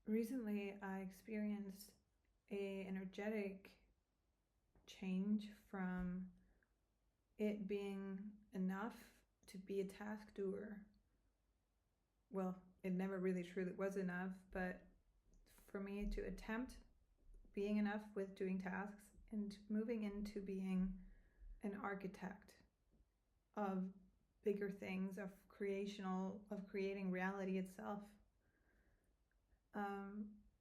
recently I experienced a energetic change from it being enough to be a task doer. Well, it never really truly was enough, but for me to attempt being enough with doing tasks and moving into being an architect of bigger things, of creating reality itself.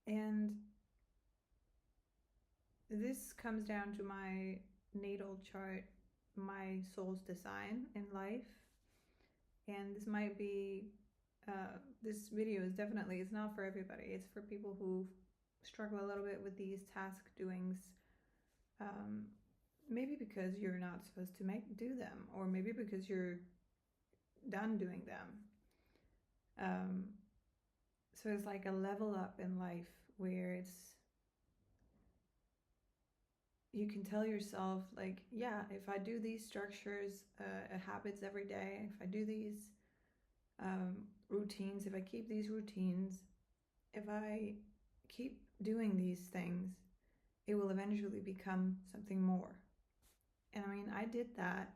And this comes down to my natal chart, my soul's design in life. And this might be, this video is definitely, it's not for everybody. It's for people who struggle a little bit with these task doings. Maybe because you're not supposed to do them, or maybe because you're done doing them. So it's like a level up in life where you can tell yourself, like, yeah, if I do these structures, habits every day, if I do these routines, if I keep these routines, if I keep doing these things, it will eventually become something more. And I mean, I did that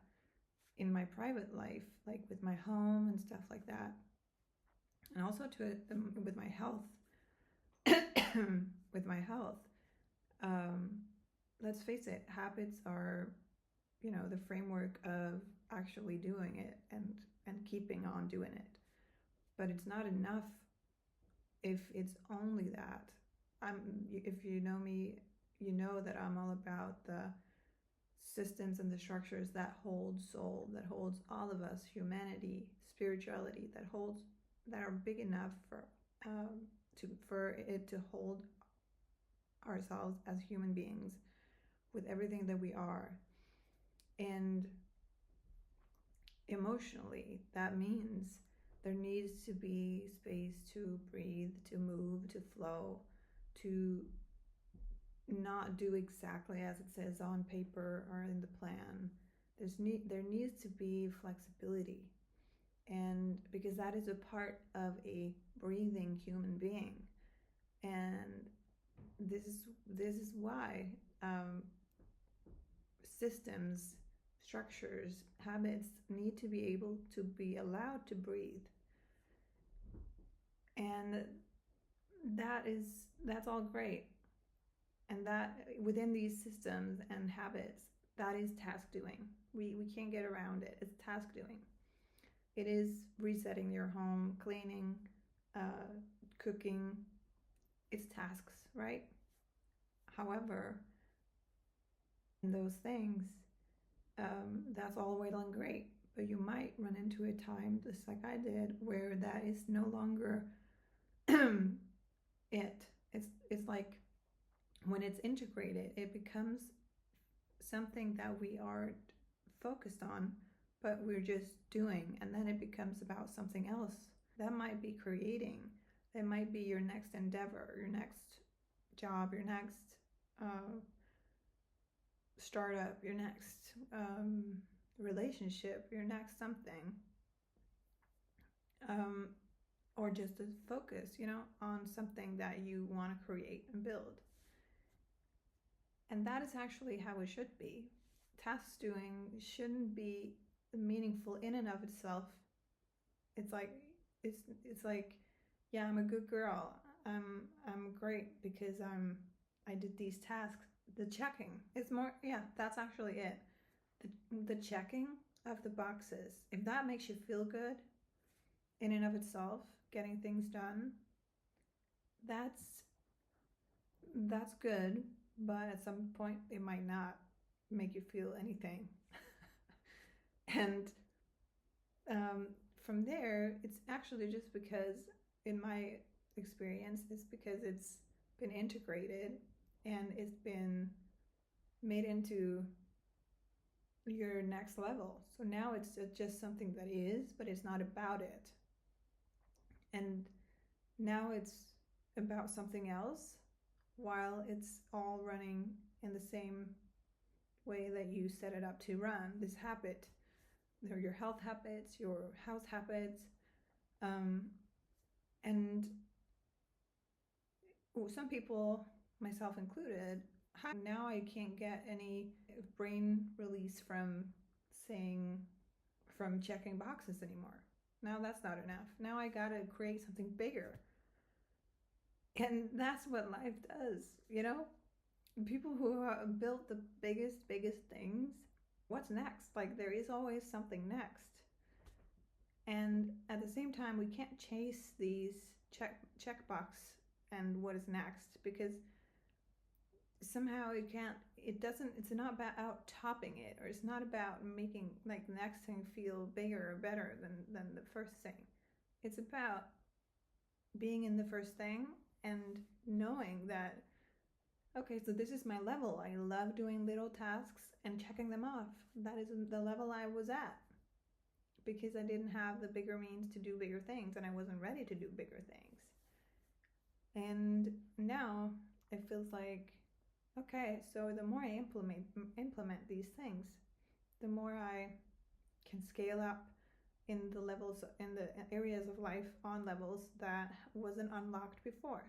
in my private life, like with my home and stuff like that, and also with my health. With my health, let's face it, habits are, the framework of actually doing it and keeping on doing it. But it's not enough if it's only that. If you know me, you know that I'm all about the systems and the structures that hold soul, that holds all of us, humanity, spirituality, that are big enough for it to hold ourselves as human beings with everything that we are. And emotionally, that means there needs to be space to breathe, to move, to flow, to not do exactly as it says on paper or in the plan. There needs to be flexibility, and because that is a part of a breathing human being. And this is why systems, structures, habits need to be able to be allowed to breathe. And that's all great. And that within these systems and habits, that is task doing. We can't get around it. It's task doing. It is resetting your home, cleaning, cooking. It's tasks, right? However, in those things, that's all well and great. But you might run into a time, just like I did, where that is no longer it. It's like when it's integrated, it becomes something that we aren't focused on, but we're just doing, and then it becomes about something else. That might be creating. That might be your next endeavor, your next job, your next startup, your next relationship, your next something. Or just to focus, on something that you want to create and build. And that is actually how it should be. Task doing shouldn't be meaningful in and of itself. It's like it's like, yeah, I'm a good girl. I'm great because I did these tasks. The checking is more, yeah, that's actually it. The checking of the boxes. If that makes you feel good in and of itself, getting things done, that's good, but at some point it might not make you feel anything. And from there, it's actually just because, in my experience, it's because it's been integrated and it's been made into your next level. So now it's just something that is, but it's not about it. And now it's about something else, while it's all running in the same way that you set it up to run. This habit, they're your health habits, your house habits, and some people, myself included, now I can't get any brain release from saying, from checking boxes anymore. Now that's not enough. Now I gotta create something bigger. And that's what life does, you know? People who built the biggest things, what's next? Like, there is always something next. And at the same time, we can't chase these checkbox and what is next, because somehow it's not about topping it, or it's not about making like the next thing feel bigger or better than the first thing. It's about being in the first thing and knowing that, okay, so this is my level. I love doing little tasks and checking them off. That is the level I was at, because I didn't have the bigger means to do bigger things, and I wasn't ready to do bigger things. And now it feels like, okay, so the more I implement these things, the more I can scale up in the levels, in the areas of life on levels that wasn't unlocked before.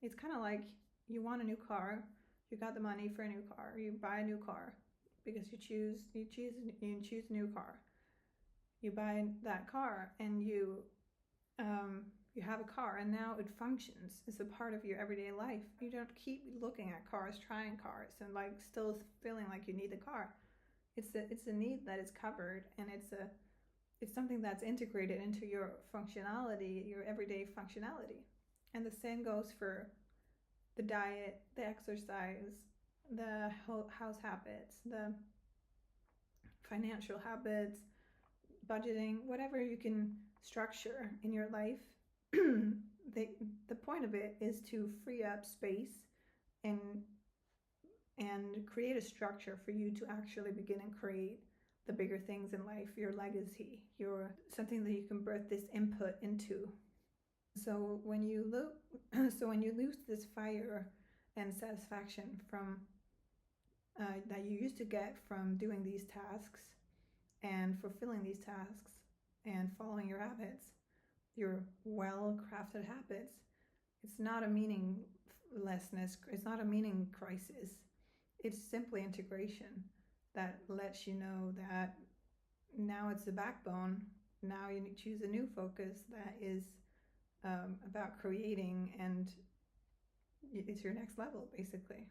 It's kind of like, you want a new car, you got the money for a new car, you buy a new car because you choose a new car. You buy that car and you have a car, and now it functions. It's a part of your everyday life. You don't keep looking at cars, trying cars, and like still feeling like you need the car. It's a need that is covered, and it's something that's integrated into your functionality, your everyday functionality. And the same goes for the diet, the exercise, the house habits, the financial habits, budgeting, whatever you can structure in your life. The point of it is to free up space and create a structure for you to actually begin and create the bigger things in life, your legacy, your something that you can birth this input into. So when you lose this fire and satisfaction from that you used to get from doing these tasks and fulfilling these tasks and following your habits, your well-crafted habits, it's not a meaninglessness, it's not a meaning crisis. It's simply integration that lets you know that now it's the backbone. Now you choose a new focus that is about creating, and it's your next level, basically.